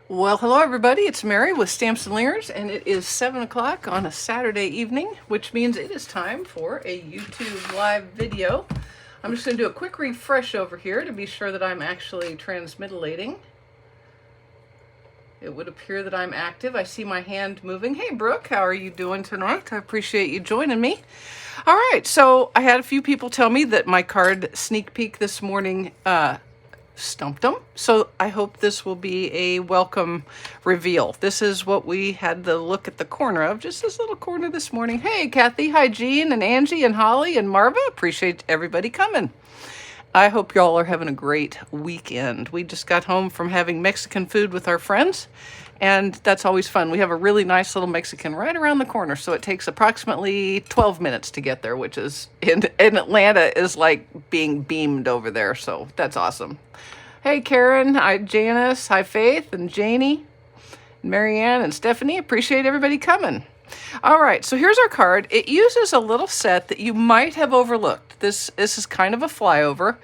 Well, hello everybody, it's Mary with Stamps-N-Lingers, and it is 7 o'clock on a Saturday evening, which means it is time for a YouTube live video. I'm just going to do a quick refresh over here to be sure that I'm actually transmitilating. It would appear that I'm active. I see my hand moving. Hey Brooke, how are you doing tonight? I appreciate you joining me. All right, so I had a few people tell me that my card sneak peek this morning stumped them. So I hope this will be a welcome reveal. This is what we had the look at the corner of, just this little corner this morning. Hey, Kathy, hi, Jean, and Angie, and Holly, and Marva. Appreciate everybody coming. I hope y'all are having a great weekend. We just got home from having Mexican food with our friends, and that's always fun. We have a really nice little Mexican right around the corner, so it takes approximately 12 minutes to get there, which is, in Atlanta, is like being beamed over there, so that's awesome. Hey, Karen, hi, Janice, hi, Faith, and Janie, and Marianne, and Stephanie. Appreciate everybody coming. All right, so here's our card. It uses a little set that you might have overlooked. This is kind of a flyover,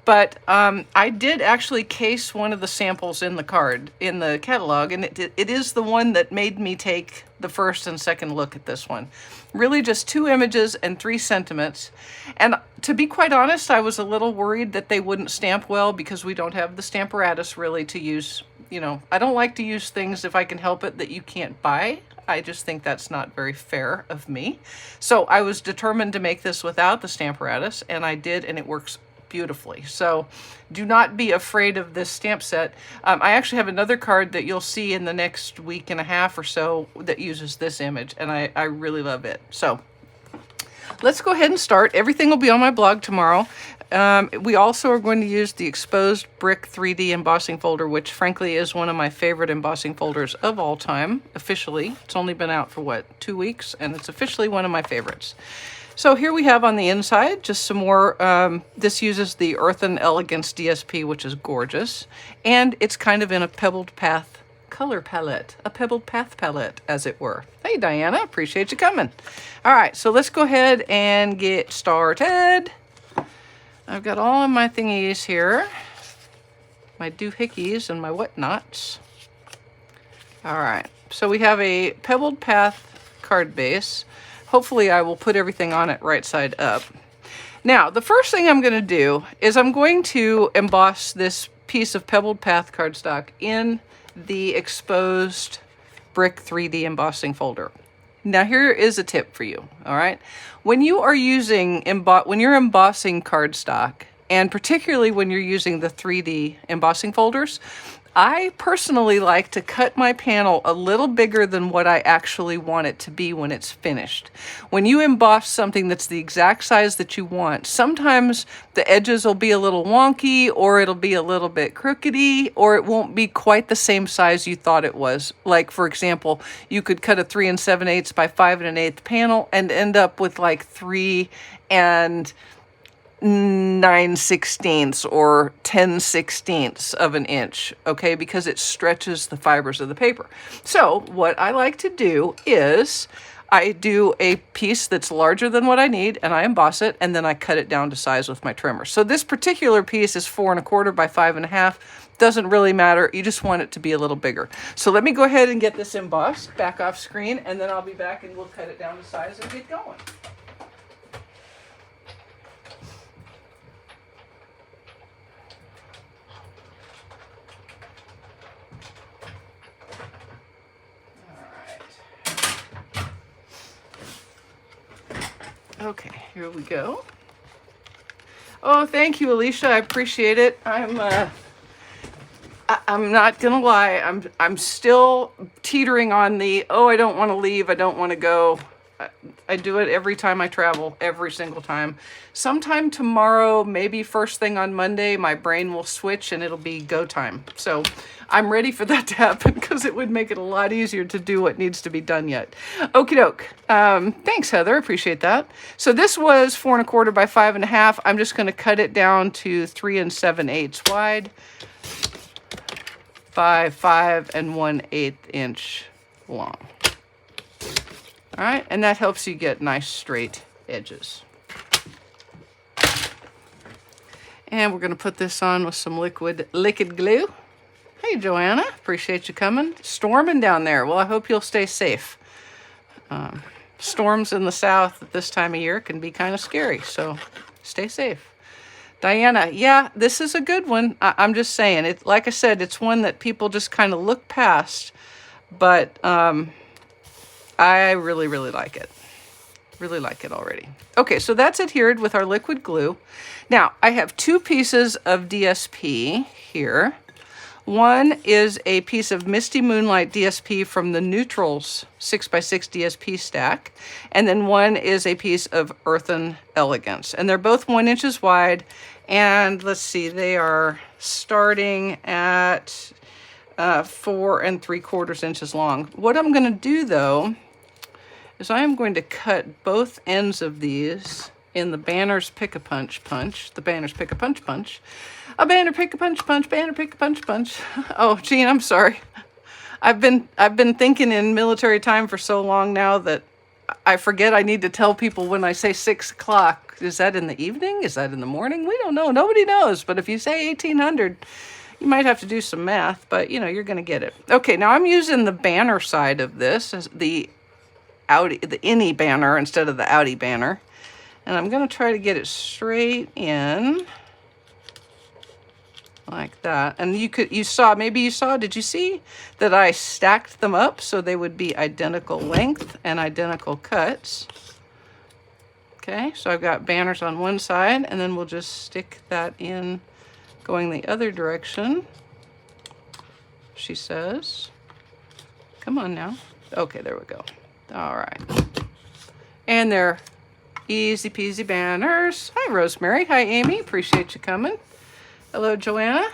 but I did actually case one of the samples in the card, in the catalog, and it is the one that made me take the first and second look at this one. Really just 2 images and 3 sentiments. And to be quite honest, I was a little worried that they wouldn't stamp well because we don't have the stamparatus really to use. You know, I don't like to use things if I can help it that you can't buy. I just think that's not very fair of me. So I was determined to make this without the stamparatus, and I did, and it works beautifully. So do not be afraid of this stamp set. I actually have another card that you'll see in the next week and a half or so that uses this image, and I really love it. So let's go ahead and start. Everything will be on my blog tomorrow. We also are going to use the exposed brick 3D embossing folder, which frankly is one of my favorite embossing folders of all time, officially. It's only been out for, what, 2 weeks, and it's officially one of my favorites. So here we have on the inside just some more, this uses the Earthen Elegance DSP, which is gorgeous, and it's kind of in a pebbled path color palette, a pebbled path palette, as it were. Hey, Diana, appreciate you coming. All right, so let's go ahead and get started. I've got all of my thingies here, my doohickeys and my whatnots. All right, so we have a pebbled path card base. Hopefully I will put everything on it right side up. Now, the first thing I'm going to do is I'm going to emboss this piece of pebbled path cardstock in the exposed brick 3D embossing folder. Now, here is a tip for you, all right? When you are using, when you're embossing cardstock, and particularly when you're using the 3D embossing folders, I personally like to cut my panel a little bigger than what I actually want it to be when it's finished. When you emboss something that's the exact size that you want, sometimes the edges will be a little wonky, or it'll be a little bit crookedy, or it won't be quite the same size you thought it was. Like, for example, you could cut a 3 7/8 by 5 1/8 panel and end up with like 3 9/16 or 10/16 of an inch, okay, because it stretches the fibers of the paper. So what I like to do is I do a piece that's larger than what I need, and I emboss it, and then I cut it down to size with my trimmer. So this particular piece is 4 1/4 by 5 1/2. Doesn't really matter. You just want it to be a little bigger. So let me go ahead and get this embossed back off screen, and then I'll be back and we'll cut it down to size and get going. Okay, here we go. Oh, thank you, Alicia. I appreciate it. I'm not gonna lie. I'm still teetering on the, oh, I don't want to leave. I don't want to go. I do it every time I travel, every single time. Sometime tomorrow, maybe first thing on Monday, my brain will switch and it'll be go time. So I'm ready for that to happen because it would make it a lot easier to do what needs to be done yet. Okie doke. Thanks, Heather. Appreciate that. So this was 4 1/4 by 5 1/2. I'm just going to cut it down to 3 7/8 wide by 5 1/8 inch long. All right, and that helps you get nice straight edges. And we're going to put this on with some liquid glue. Hey, Hey, Joanna. Appreciate you coming. Storming down there. Well, I hope you'll stay safe. Storms in the south at this time of year can be kind of scary, so stay safe. Diana, yeah, this is a good one. I'm just saying, it. Like I said, it's one that people just kind of look past, but I really, really like it. Really like it already. Okay, so that's adhered with our liquid glue. Now, I have 2 pieces of DSP here. One is a piece of Misty Moonlight DSP from the Neutrals 6x6 DSP stack. And then one is a piece of Earthen Elegance. And they're both 1 inches wide. And let's see, they are starting at 4 3/4 inches long. What I'm going to do, though, is I am going to cut both ends of these in the Banners Pick-a-Punch punch. The Banners Pick-a-Punch punch. A banner pick-a-punch punch, banner pick-a-punch punch. Oh, Jean, I'm sorry. I've been thinking in military time for so long now that I forget I need to tell people when I say 6 o'clock. Is that in the evening? Is that in the morning? We don't know. Nobody knows. But if you say 1800, you might have to do some math, but you know, you're going to get it. Okay, now I'm using the banner side of this as the innie banner instead of the outie banner. And I'm going to try to get it straight in like that. And did you see that I stacked them up so they would be identical length and identical cuts? Okay, so I've got banners on one side, and then we'll just stick that in going the other direction, she says. Come on now. Okay, there we go. All right. And they're easy peasy banners. Hi, Rosemary. Hi, Amy. Appreciate you coming. Hello, Joanna.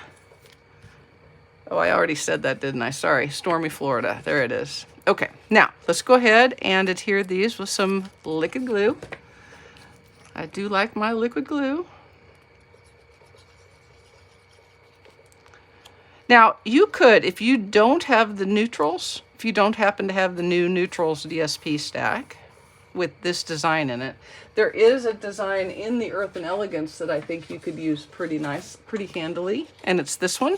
Oh, I already said that, didn't I? Sorry. Stormy, Florida. There it is. Okay, now let's go ahead and adhere these with some liquid glue. I do like my liquid glue. Now, you could, if you don't have the neutrals, if you don't happen to have the new Neutrals DSP stack with this design in it, there is a design in the Earthen Elegance that I think you could use pretty handily, and it's this one.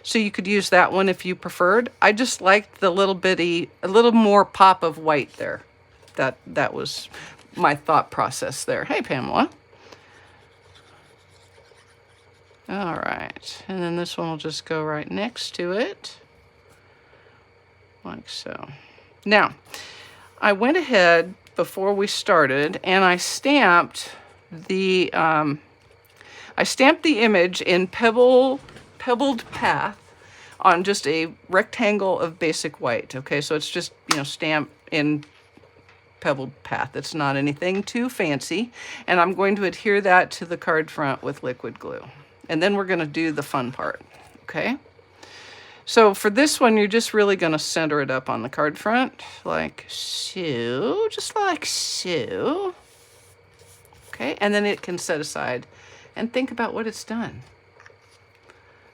So you could use that one if you preferred. I just liked the a little more pop of white there. That was my thought process there. Hey, Pamela. All right, and then this one will just go right next to it, like so. Now, I went ahead before we started and I stamped the image in pebbled path on just a rectangle of basic white. Okay, so it's just, you know, stamped in pebbled path. It's not anything too fancy, and I'm going to adhere that to the card front with liquid glue. And then we're going to do the fun part, okay? So for this one, you're just really going to center it up on the card front, like so, just like so. Okay, and then it can set aside and think about what it's done.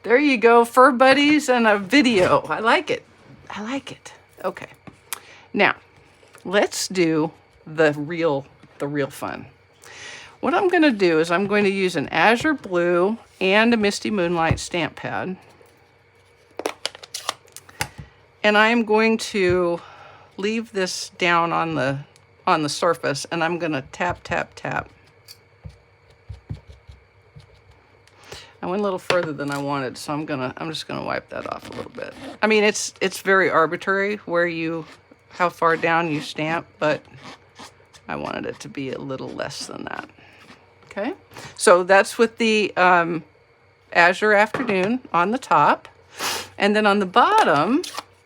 There you go, fur buddies and a video. I like it. I like it. Okay, now let's do the real fun. What I'm going to do is I'm going to use an Azure Blue and a Misty Moonlight stamp pad. And I'm going to leave this down on the surface, and I'm going to tap, tap, tap. I went a little further than I wanted, so I'm just gonna wipe that off a little bit. I mean, it's very arbitrary how far down you stamp, but I wanted it to be a little less than that. Okay, so that's with the Azure Afternoon on the top, and then on the bottom,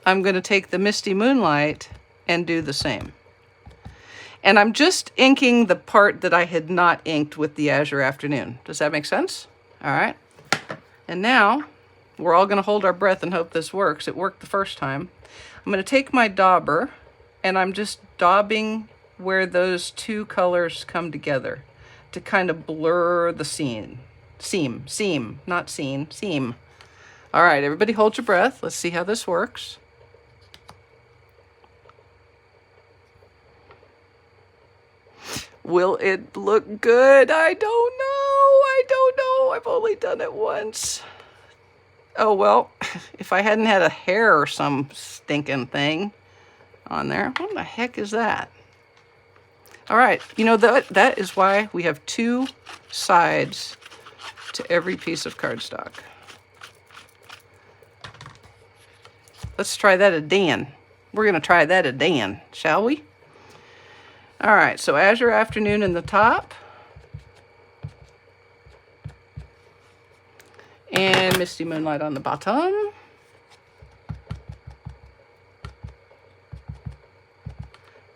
I'm going to take the Misty Moonlight and do the same. And I'm just inking the part that I had not inked with the Azure Afternoon. Does that make sense? All right. And now we're all going to hold our breath and hope this works. It worked the first time. I'm going to take my dauber, and I'm just daubing where those two colors come together to kind of blur the seam. Not scene, seam. All right, everybody hold your breath. Let's see how this works. Will it look good? I don't know. I've only done it once. Oh, well, if I hadn't had a hair or some stinking thing on there. What the heck is that? All right, you know, that is why we have 2 sides to every piece of cardstock. Let's try that again. We're going to try that again, shall we? All right, so Azure Afternoon in the top. And Misty Moonlight on the bottom.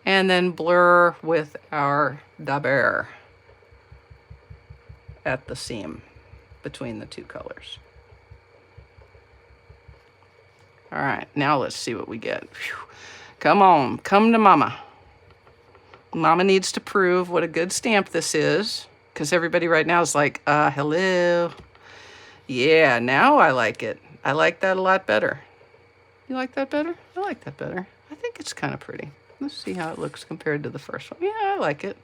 And then blur with our Daber at the seam between the 2 colors. All right, now let's see what we get. Whew. Come on, come to Mama. Mama needs to prove what a good stamp this is, because everybody right now is like, hello. Yeah, now I like it. I like that a lot better. You like that better? I like that better. I think it's kind of pretty. Let's see how it looks compared to the first one. Yeah, I like it.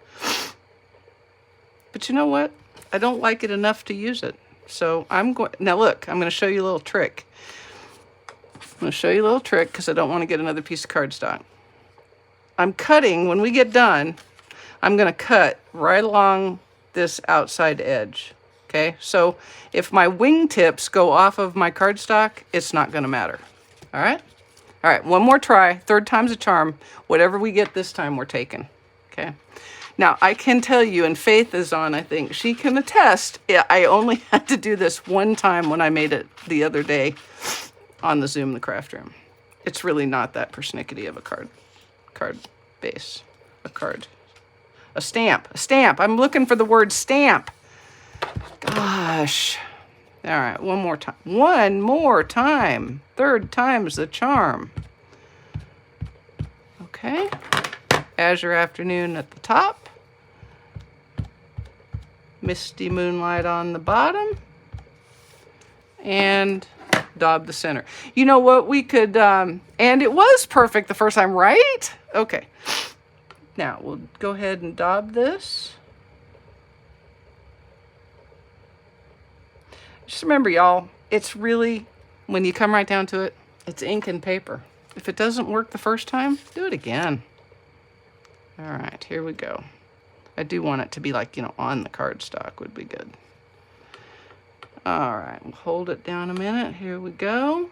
But you know what? I don't like it enough to use it. So I'm going, now look, I'm going to show you a little trick. I'm going to show you a little trick because I don't want to get another piece of cardstock. I'm cutting, when we get done, I'm going to cut right along this outside edge. Okay, so if my wingtips go off of my cardstock, it's not going to matter. All right? All right, one more try. 3rd time's a charm. Whatever we get this time, we're taking. Okay? Now, I can tell you, and Faith is on, I think. She can attest. I only had to do this one time when I made it the other day on the Zoom, the craft room. It's really not that persnickety of a card base. A stamp. I'm looking for the word stamp. Gosh. All right, one more time. One more time. 3rd time's the charm. Okay. Azure Afternoon at the top. Misty Moonlight on the bottom. And daub the center. You know what, we could, and it was perfect the first time, right? Okay. Now, we'll go ahead and daub this. Just remember, y'all, it's really, when you come right down to it, it's ink and paper. If it doesn't work the first time, do it again. All right, here we go. I do want it to be like, you know, on the cardstock would be good. All right, we'll hold it down a minute. Here we go.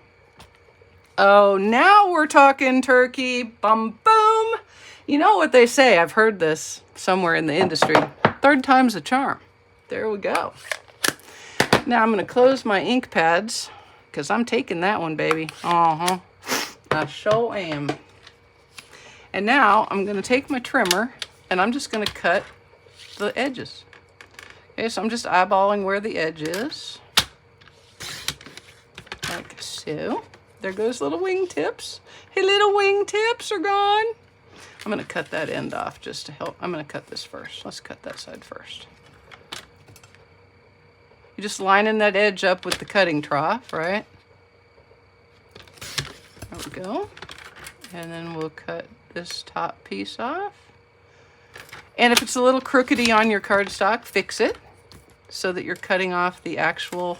Oh, now we're talking turkey. Bum, boom. You know what they say. I've heard this somewhere in the industry. 3rd time's a charm. There we go. Now I'm going to close my ink pads because I'm taking that one, baby. I sure am. And now I'm going to take my trimmer and I'm just going to cut the edges. Okay, so I'm just eyeballing where the edge is. Like so. There goes little wingtips. Hey, little wingtips are gone. I'm going to cut that end off just to help. I'm going to cut this first. Let's cut that side first. You're just lining that edge up with the cutting trough, right? There we go. And then we'll cut this top piece off. And if it's a little crookedy on your cardstock, fix it so that you're cutting off the actual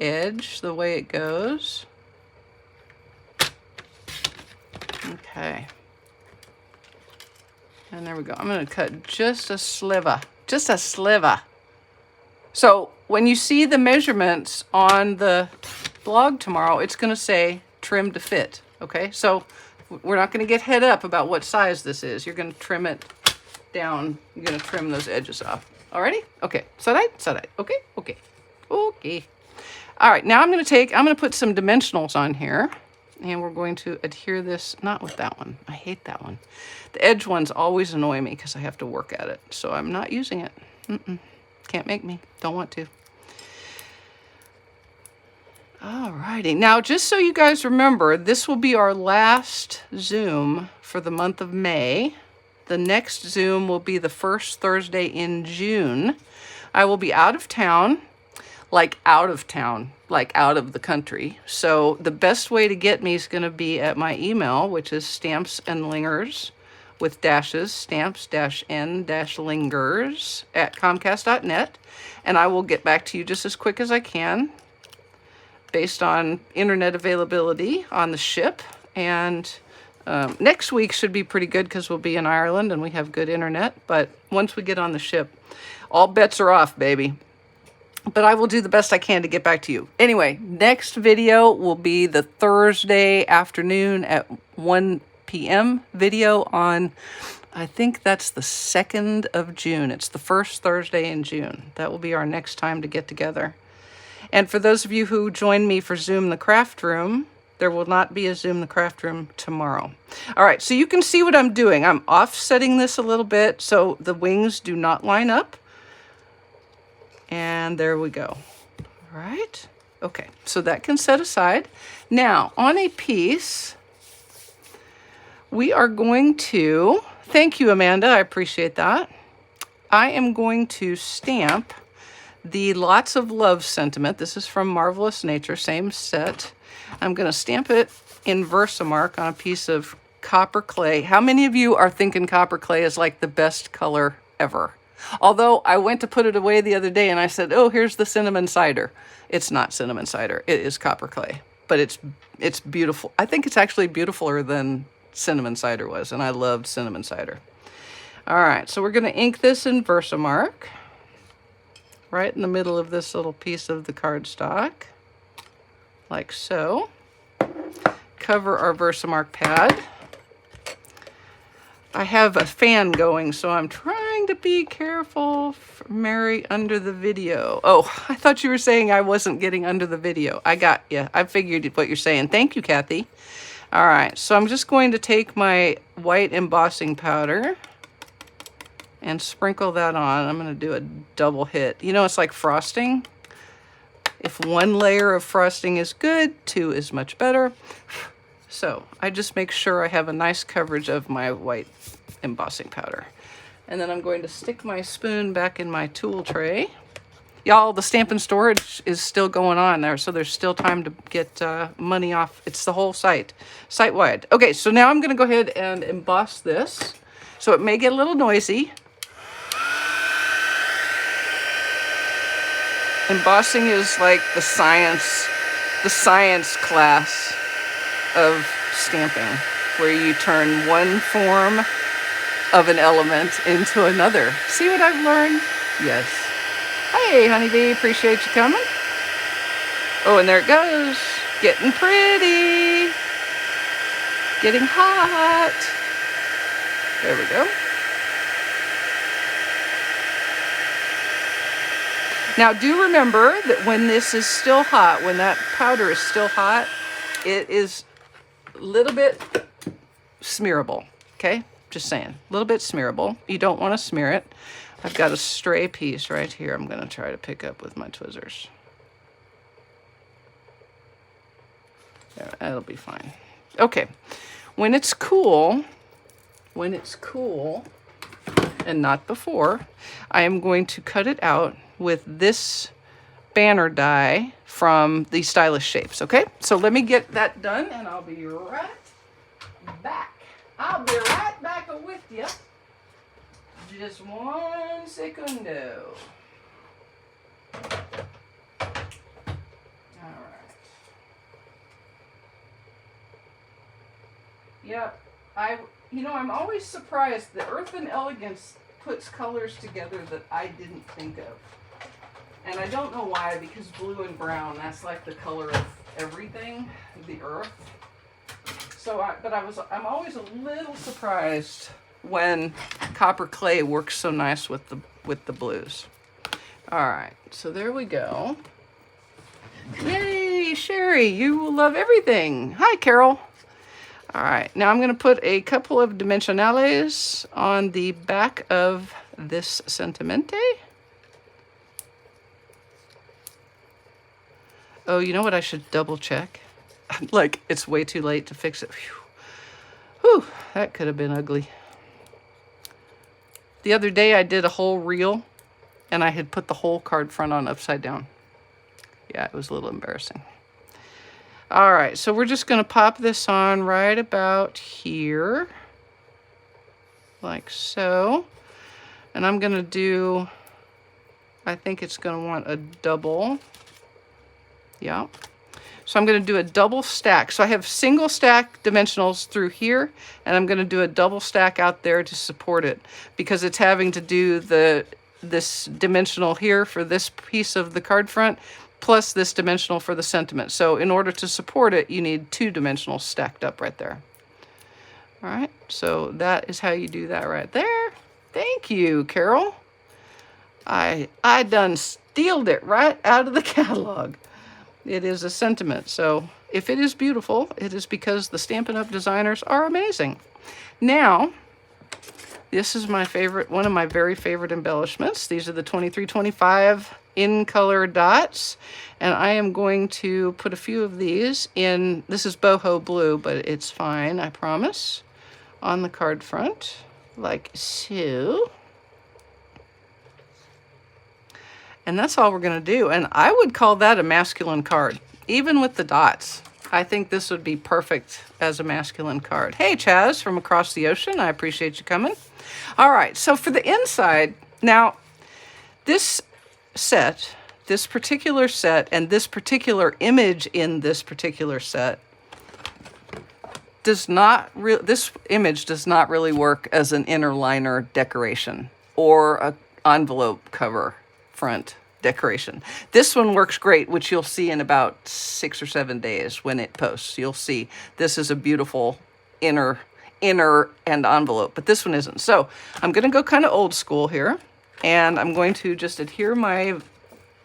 edge the way it goes. Okay. And there we go. I'm going to cut just a sliver. Just a sliver. So when you see the measurements on the blog tomorrow, it's going to say trim to fit. Okay, so we're not going to get head up about what size this is. You're going to trim it down. You're going to trim those edges off. Alrighty? Okay. Side. Okay. Okay. All right. Now I'm going to put some dimensionals on here. And we're going to adhere this, not with that one. I hate that one. The edge ones always annoy me because I have to work at it. So I'm not using it. Can't make me. Don't want to. Alrighty. Now, just so you guys remember, this will be our last Zoom for the month of May. The next Zoom will be the first Thursday in June. I will be out of town, like out of the country. So the best way to get me is going to be at my email, which is Stamps-N-Lingers with dashes, stamps-n-lingers @comcast.net. And I will get back to you just as quick as I can. based on internet availability on the ship. And next week should be pretty good because we'll be in Ireland and we have good internet. But once we get on the ship, all bets are off, baby. But I will do the best I can to get back to you. Anyway, next video will be the Thursday afternoon at 1 p.m. video on, I think that's the 2nd of June. It's the first Thursday in June. That will be our next time to get together. And for those of you who join me for Zoom the Craft Room, there will not be a Zoom the Craft Room tomorrow. All right, so you can see what I'm doing. I'm offsetting this a little bit so the wings do not line up. And there we go. All right. Okay, so that can set aside. Now, on a piece, we are going to, thank you, Amanda, I appreciate that. I am going to stamp the Lots of Love sentiment. This is from Marvelous Nature, same set. I'm going to stamp it in Versamark on a piece of copper clay. How many of you are thinking copper clay is like the best color ever? Although I went to put it away the other day and I said, oh, here's the cinnamon cider. It's not cinnamon cider. It is copper clay, but it's beautiful. I think it's actually beautifuler than cinnamon cider was, and I loved cinnamon cider. All right, so we're going to ink this in Versamark right in the middle of this little piece of the cardstock, like so. Cover our Versamark pad. I have a fan going, so I'm trying to be careful, Mary, under the video. Oh, I thought you were saying I wasn't getting under the video. I got you. I figured what you're saying. Thank you, Kathy. All right, so I'm just going to take my white embossing powder and sprinkle that on. I'm going to do a double hit. You know, it's like frosting. If one layer of frosting is good, 2 is much better. So I just make sure I have a nice coverage of my white embossing powder. And then I'm going to stick my spoon back in my tool tray. Y'all, the Stampin' storage is still going on there, so there's still time to get money off. It's the whole site-wide. Okay, so now I'm going to go ahead and emboss this. So it may get a little noisy. Embossing is like the science class of stamping, where you turn one form of an element into another. See what I've learned? Yes. Hey, honeybee, appreciate you coming. Oh, and there it goes. Getting pretty. Getting hot. There we go. Now, do remember that when this is still hot, when that powder is still hot, it is a little bit smearable, okay? Just saying, a little bit smearable. You don't want to smear it. I've got a stray piece right here I'm going to try to pick up with my tweezers. There, that'll be fine. Okay, when it's cool, and not before, I am going to cut it out with this banner die from the Stylish Shapes, okay? So let me get that done and I'll be right back. I'll be right back with you. Just 1 secundo. All right. Yep. I'm always surprised that Earthen Elegance puts colors together that I didn't think of. And I don't know why, because blue and brown, that's like the color of everything, the earth. So, I'm always a little surprised when copper clay works so nice with the blues. All right, so there we go. Yay, Sherry, you will love everything. Hi, Carol. All right, now I'm going to put a couple of dimensionales on the back of this sentimente. Oh, you know what? I should double check. Like, it's way too late to fix it. Whew, that could have been ugly. The other day I did a whole reel and I had put the whole card front on upside down. Yeah, it was a little embarrassing. All right, so we're just going to pop this on right about here, like so. And I'm going to do, I think it's going to want a double. Yeah. So I'm going to do a double stack. So I have single stack dimensionals through here, and I'm going to do a double stack out there to support it because it's having to do this dimensional here for this piece of the card front, plus this dimensional for the sentiment. So in order to support it, you need 2 dimensionals stacked up right there. All right, so that is how you do that right there. Thank you, Carol. I done stealed it right out of the catalog. It is a sentiment, so if it is beautiful, it is because the Stampin' Up! Designers are amazing. Now, this is my favorite, one of my very favorite embellishments. These are the 2325 in color dots, and I am going to put a few of these in, this is boho blue, but it's fine, I promise, on the card front, like so. And that's all we're going to do. And I would call that a masculine card, even with the dots. I think this would be perfect as a masculine card. Hey, Chaz from across the ocean. I appreciate you coming. All right, so for the inside, now this set, this particular set, and this particular image in this particular set does not, this image does not really work as an inner liner decoration or an envelope cover front decoration. This one works great, which you'll see in about 6 or 7 days when it posts. You'll see this is a beautiful inner and envelope, but this one isn't. So I'm going to go kind of old school here, and I'm going to just adhere my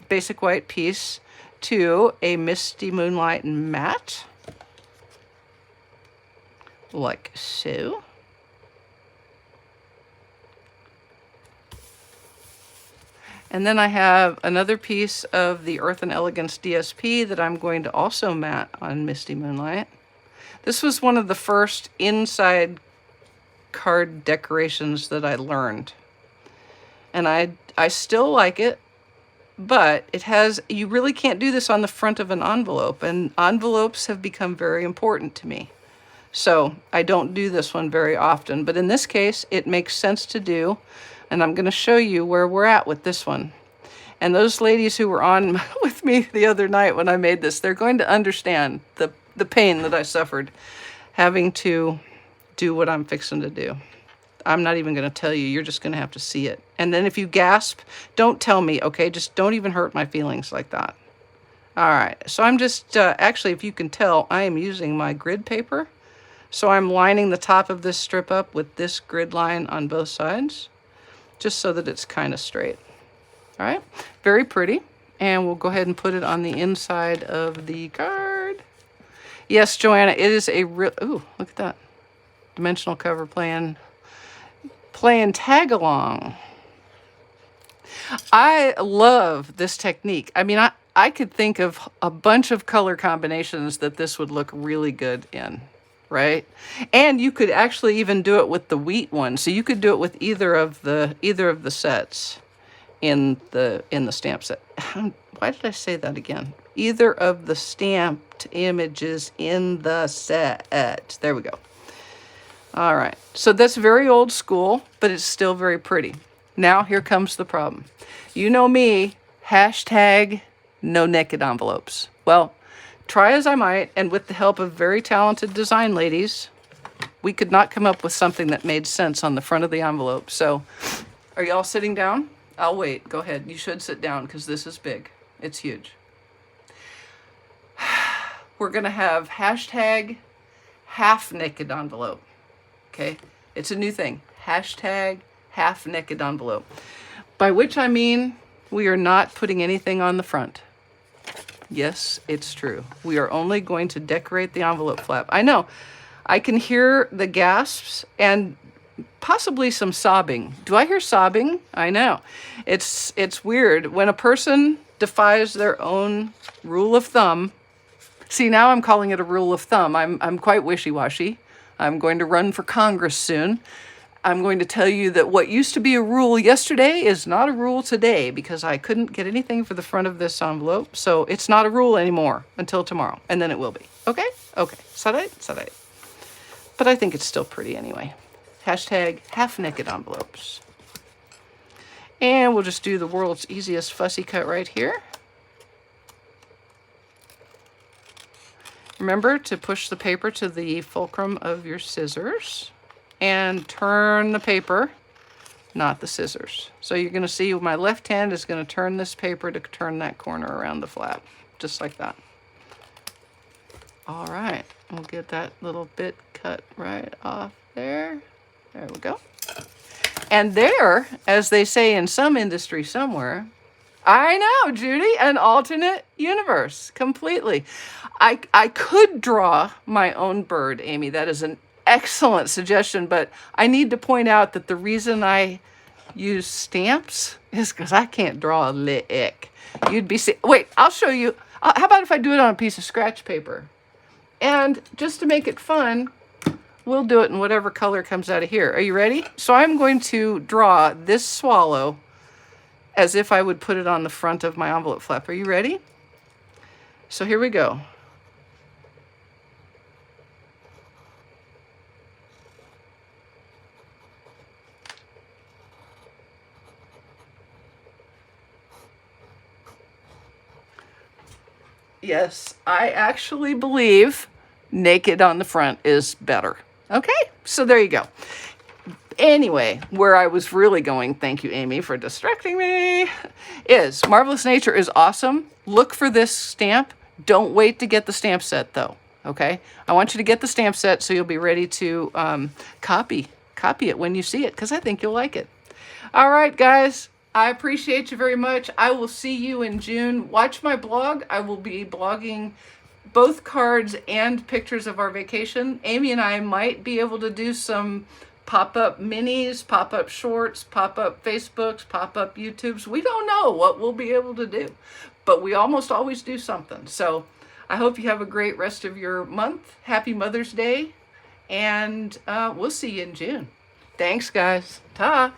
basic white piece to a Misty Moonlight matte, like so. And then I have another piece of the Earthen Elegance DSP that I'm going to also matte on Misty Moonlight. This was one of the first inside card decorations that I learned. And I still like it, but it has, you really can't do this on the front of an envelope, and envelopes have become very important to me. So I don't do this one very often, but in this case, it makes sense to do. And I'm going to show you where we're at with this one. And those ladies who were on with me the other night when I made this, they're going to understand the pain that I suffered having to do what I'm fixing to do. I'm not even going to tell you. You're just going to have to see it. And then if you gasp, don't tell me, okay? Just don't even hurt my feelings like that. All right. So I'm just, actually, if you can tell, I am using my grid paper. So I'm lining the top of this strip up with this grid line on both sides, just so that it's kind of straight. All right, very pretty. And we'll go ahead and put it on the inside of the card. Yes, Joanna, it is a real, ooh, look at that. Dimensional cover playing tag along. I love this technique. I mean, I could think of a bunch of color combinations that this would look really good in. Right? And you could actually even do it with the wheat one. So you could do it with either of the sets in the stamp set. Why did I say that again? Either of the stamped images in the set. There we go. All right. So that's very old school, but it's still very pretty. Now here comes the problem. You know me, hashtag no naked envelopes. Well, try as I might, and with the help of very talented design ladies, we could not come up with something that made sense on the front of the envelope. So, are y'all sitting down? I'll wait. Go ahead. You should sit down because this is big. It's huge. We're going to have hashtag half naked envelope. Okay? It's a new thing. Hashtag half naked envelope. By which I mean we are not putting anything on the front. Yes, it's true. We are only going to decorate the envelope flap. I know. I can hear the gasps and possibly some sobbing. Do I hear sobbing? I know. It's weird. When a person defies their own rule of thumb, see, now I'm calling it a rule of thumb. I'm quite wishy-washy. I'm going to run for Congress soon. I'm going to tell you that what used to be a rule yesterday is not a rule today because I couldn't get anything for the front of this envelope. So it's not a rule anymore until tomorrow, and then it will be. Okay? Okay. Sarai. But I think it's still pretty anyway. Hashtag half-naked envelopes. And we'll just do the world's easiest fussy cut right here. Remember to push the paper to the fulcrum of your scissors and turn the paper, not the scissors. So you're going to see my left hand is going to turn this paper to turn that corner around the flap, just like that. All right, we'll get that little bit cut right off there. There we go. And there, as they say in some industry somewhere, I know, Judy, an alternate universe, completely. I could draw my own bird, Amy. That is an excellent suggestion, but I need to point out that the reason I use stamps is because I can't draw a lick. You'd be wait, I'll show you. How about if I do it on a piece of scratch paper? And just to make it fun, we'll do it in whatever color comes out of here. Are you ready? So I'm going to draw this swallow as if I would put it on the front of my envelope flap. Are you ready? So here we go. Yes, I actually believe naked on the front is better. Okay, so there you go. Anyway, where I was really going, thank you, Amy, for distracting me, is Marvelous Nature is awesome. Look for this stamp. Don't wait to get the stamp set, though, okay? I want you to get the stamp set so you'll be ready to copy it when you see it, because I think you'll like it. All right, guys. I appreciate you very much. I will see you in June. Watch my blog. I will be blogging both cards and pictures of our vacation. Amy and I might be able to do some pop-up minis, pop-up shorts, pop-up Facebooks, pop-up YouTubes. We don't know what we'll be able to do, but we almost always do something. So I hope you have a great rest of your month. Happy Mother's Day, and we'll see you in June. Thanks, guys. Ta!